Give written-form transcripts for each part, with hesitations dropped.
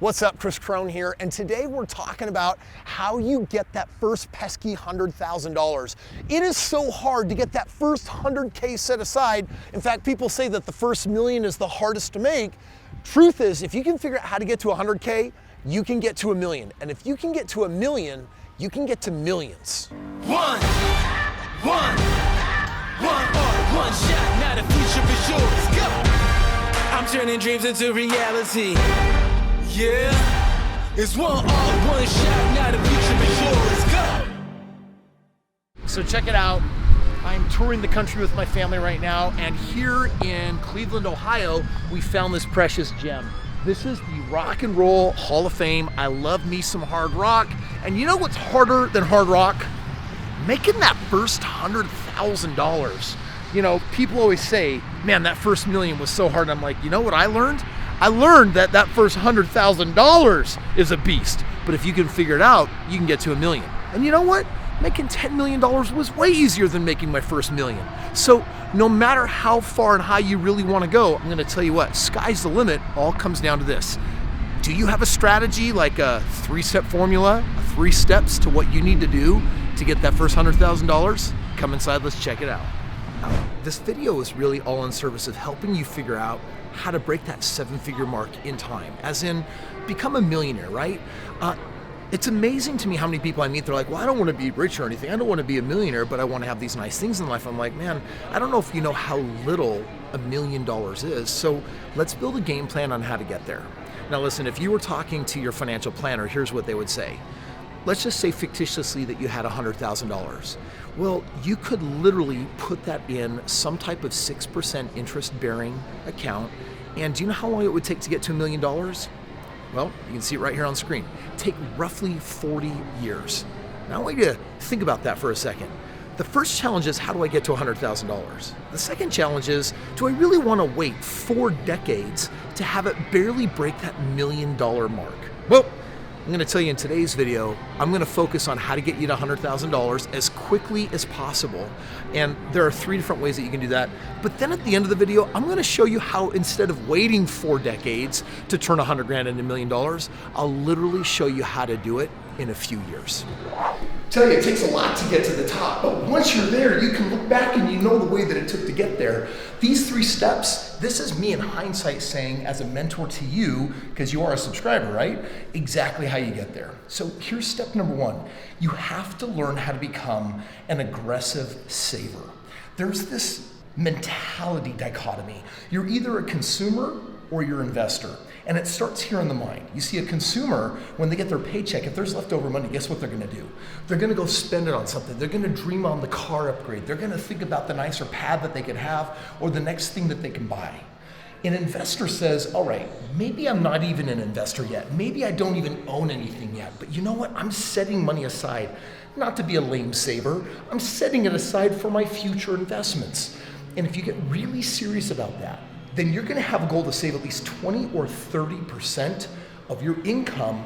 What's up, Kris Krohn here, and today we're talking about how you get that first pesky $100,000. It is so hard to get that first 100K set aside. In fact, people say that the first million is the hardest to make. Truth is, if you can figure out how to get to 100K, you can get to a million. And if you can get to a million, you can get to millions. One shot, now the future is yours. Go! I'm turning dreams into reality. Yeah, it's one shot, now the future is yours. Go! So check it out. I'm touring the country with my family right now, and here in Cleveland, Ohio, we found this precious gem. This is the Rock and Roll Hall of Fame. I love me some hard rock. And you know what's harder than hard rock? Making that first $100,000. You know, people always say, man, that first million was so hard. And I'm like, you know what I learned? I learned that that first $100,000 is a beast. But if you can figure it out, you can get to a million. And you know what? Making $10 million was way easier than making my first million. So no matter how far and high you really want to go, I'm going to tell you what, sky's the limit. All comes down to this. Do you have a strategy, like a 3-step formula, 3 steps to what you need to do to get that first $100,000? Come inside, let's check it out. This video is really all in service of helping you figure out how to break that 7-figure mark in time, as in become a millionaire, right? It's amazing to me how many people I meet, they're like, well, I don't want to be rich or anything. I don't want to be a millionaire, but I want to have these nice things in life. I'm like, man, I don't know if you know how little $1 million is. So let's build a game plan on how to get there. Now listen, if you were talking to your financial planner, here's what they would say. Let's just say fictitiously that you had $100,000. Well, you could literally put that in some type of 6% interest-bearing account. And do you know how long it would take to get to $1 million? Well, you can see it right here on screen. Take roughly 40 years. Now I want you to think about that for a second. The first challenge is, how do I get to $100,000? The second challenge is, do I really want to wait 4 decades to have it barely break that $1 million mark? Well, I'm going to tell you in today's video, I'm going to focus on how to get you to $100,000 as quickly as possible. And there are 3 different ways that you can do that. But then at the end of the video, I'm going to show you how, instead of waiting 4 decades to turn 100 grand into $1 million, I'll literally show you how to do it in a few years. Tell you, it takes a lot to get to the top, but once you're there, you can look back and you know the way that it took to get there. These 3 steps, this is me in hindsight saying, as a mentor to you, because you are a subscriber, right? Exactly how you get there. So here's step number 1. You have to learn how to become an aggressive saver. There's this mentality dichotomy. You're either a consumer or you're an investor. And it starts here in the mind. You see, a consumer, when they get their paycheck, if there's leftover money, guess what they're going to do? They're going to go spend it on something. They're going to dream on the car upgrade. They're going to think about the nicer pad that they could have or the next thing that they can buy. An investor says, all right, maybe I'm not even an investor yet. Maybe I don't even own anything yet. But you know what? I'm setting money aside, not to be a lame saver. I'm setting it aside for my future investments. And if you get really serious about that, then you're going to have a goal to save at least 20 or 30% of your income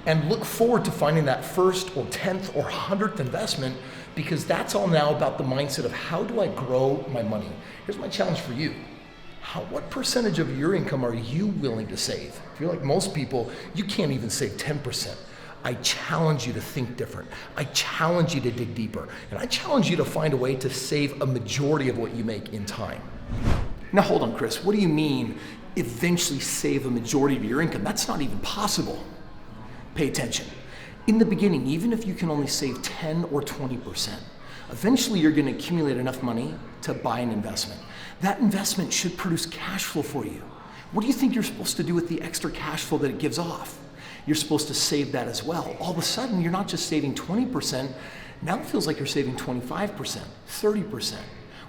and look forward to finding that first or 10th or 100th investment, because that's all now about the mindset of, how do I grow my money? Here's my challenge for you. What percentage of your income are you willing to save? If you're like most people, you can't even save 10%. I challenge you to think different. I challenge you to dig deeper. And I challenge you to find a way to save a majority of what you make in time. Now hold on, Kris, what do you mean eventually save a majority of your income? That's not even possible. Pay attention. In the beginning, even if you can only save 10 or 20%, eventually you're going to accumulate enough money to buy an investment. That investment should produce cash flow for you. What do you think you're supposed to do with the extra cash flow that it gives off? You're supposed to save that as well. All of a sudden, you're not just saving 20%, now it feels like you're saving 25%, 30%.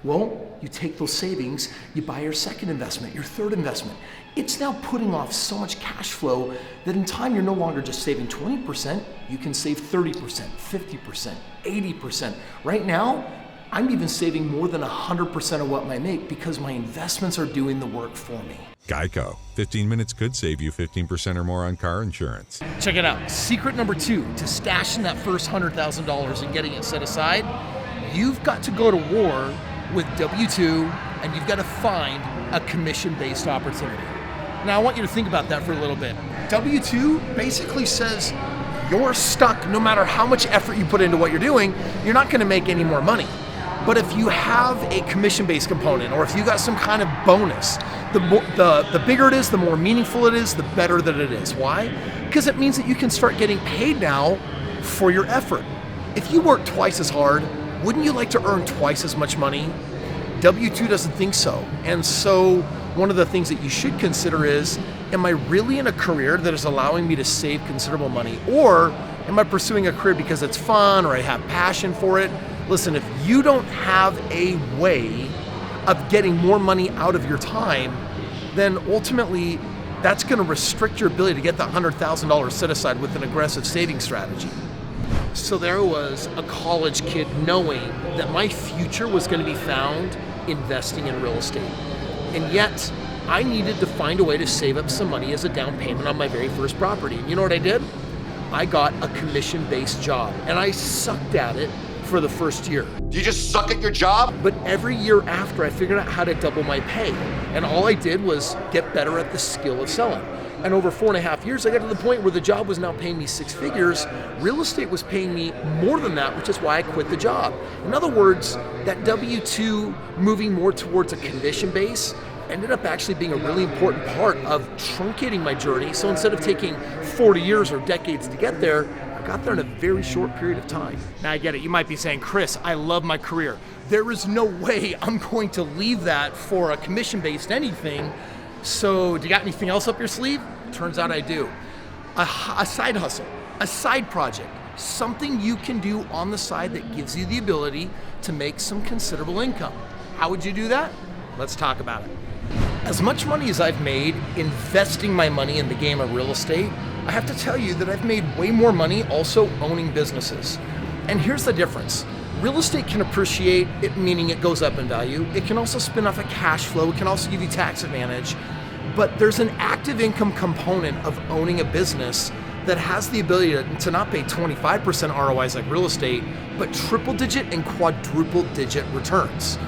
Well, you take those savings, you buy your second investment, your third investment. It's now putting off so much cash flow that in time you're no longer just saving 20%, you can save 30%, 50%, 80%. Right now, I'm even saving more than 100% of what I make because my investments are doing the work for me. Geico. 15 minutes could save you 15% or more on car insurance. Check it out. Secret number 2 to stashing that first $100,000 and getting it set aside, you've got to go to war with W-2, and you've got to find a commission-based opportunity. Now, I want you to think about that for a little bit. W-2 basically says you're stuck no matter how much effort you put into what you're doing, you're not gonna make any more money. But if you have a commission-based component, or if you got some kind of bonus, the bigger it is, the more meaningful it is, the better that it is. Why? Because it means that you can start getting paid now for your effort. If you work twice as hard, wouldn't you like to earn twice as much money? W-2 doesn't think so. And so one of the things that you should consider is, am I really in a career that is allowing me to save considerable money? Or am I pursuing a career because it's fun or I have passion for it? Listen, if you don't have a way of getting more money out of your time, then ultimately that's going to restrict your ability to get that $100,000 set aside with an aggressive saving strategy. So there was a college kid knowing that my future was going to be found investing in real estate. And yet I needed to find a way to save up some money as a down payment on my very first property. And you know what I did? I got a commission-based job, and I sucked at it for the first year. Do you just suck at your job? But every year after, I figured out how to double my pay. And all I did was get better at the skill of selling. And over 4.5 years, I got to the point where the job was now paying me 6 figures. Real estate was paying me more than that, which is why I quit the job. In other words, that W-2 moving more towards a commission base ended up actually being a really important part of truncating my journey. So instead of taking 40 years or decades to get there, I got there in a very short period of time. Now I get it, you might be saying, Kris, I love my career. There is no way I'm going to leave that for a commission-based anything. So do you got anything else up your sleeve? Turns out I do. A side hustle, a side project, something you can do on the side that gives you the ability to make some considerable income. How would you do that? Let's talk about it. As much money as I've made investing my money in the game of real estate, I have to tell you that I've made way more money also owning businesses. And here's the difference. Real estate can appreciate, it meaning it goes up in value. It can also spin off a cash flow. It can also give you tax advantage. But there's an active income component of owning a business that has the ability to not pay 25% ROIs like real estate, but triple digit and quadruple digit returns.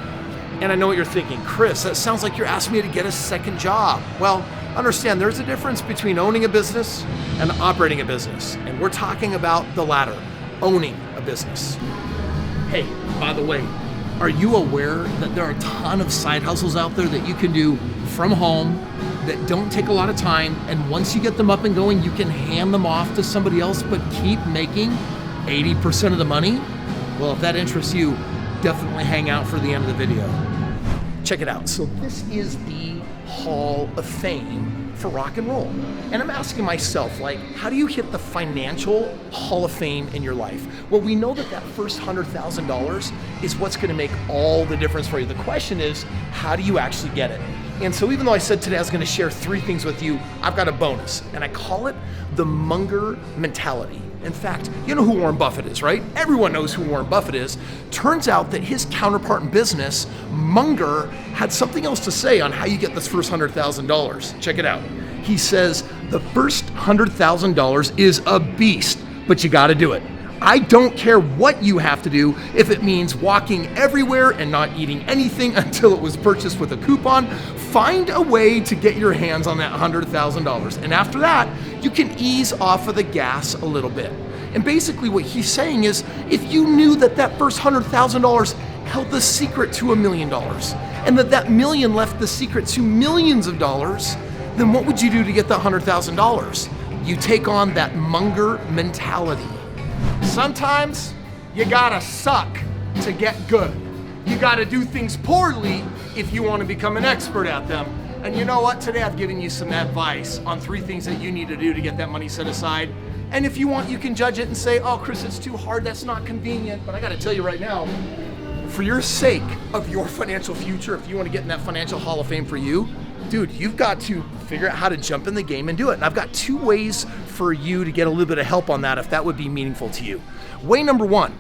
And I know what you're thinking, Kris, that sounds like you're asking me to get a second job. Well, understand there's a difference between owning a business and operating a business. And we're talking about the latter, owning a business. Hey, by the way, are you aware that there are a ton of side hustles out there that you can do from home that don't take a lot of time, and once you get them up and going, you can hand them off to somebody else but keep making 80% of the money? Well, if that interests you, definitely hang out for the end of the video. Check it out. So this is the Hall of Fame for rock and roll. And I'm asking myself, like, how do you hit the financial Hall of Fame in your life? Well, we know that that first $100,000 is what's gonna make all the difference for you. The question is, how do you actually get it? And so even though I said today I was gonna share 3 things with you, I've got a bonus, and I call it the Munger Mentality. In fact, you know who Warren Buffett is, right? Everyone knows who Warren Buffett is. Turns out that his counterpart in business, Munger, had something else to say on how you get this first $100,000. Check it out. He says, the first $100,000 is a beast, but you gotta do it. I don't care what you have to do. If it means walking everywhere and not eating anything until it was purchased with a coupon, find a way to get your hands on that $100,000. And after that, you can ease off of the gas a little bit. And basically what he's saying is, if you knew that that first $100,000 held the secret to $1 million, and that million left the secret to millions of dollars, then what would you do to get that $100,000? You take on that Munger mentality. Sometimes you gotta suck to get good. You gotta do things poorly if you want to become an expert at them. And you know what? Today I've given you some advice on 3 things that you need to do to get that money set aside. And if you want, you can judge it and say, oh, Kris, it's too hard, that's not convenient. But I gotta tell you right now, for your sake of your financial future, if you want to get in that financial Hall of Fame for you, dude, you've got to figure out how to jump in the game and do it. And I've got 2 ways for you to get a little bit of help on that if that would be meaningful to you. Way number 1,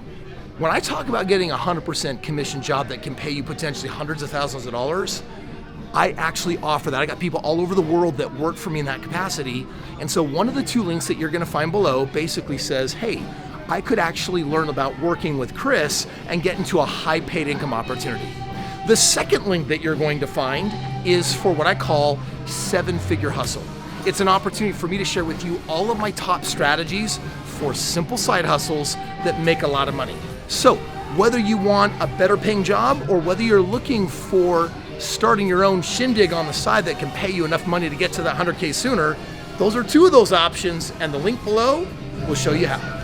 when I talk about getting a 100% commission job that can pay you potentially hundreds of thousands of dollars, I actually offer that. I got people all over the world that work for me in that capacity. And so one of the 2 links that you're gonna find below basically says, hey, I could actually learn about working with Kris and get into a high paid income opportunity. The second link that you're going to find is for what I call 7-figure hustle. it's an opportunity for me to share with you all of my top strategies for simple side hustles that make a lot of money. So whether you want a better paying job or whether you're looking for starting your own shindig on the side that can pay you enough money to get to that 100K sooner, those are two of those options, and the link below will show you how.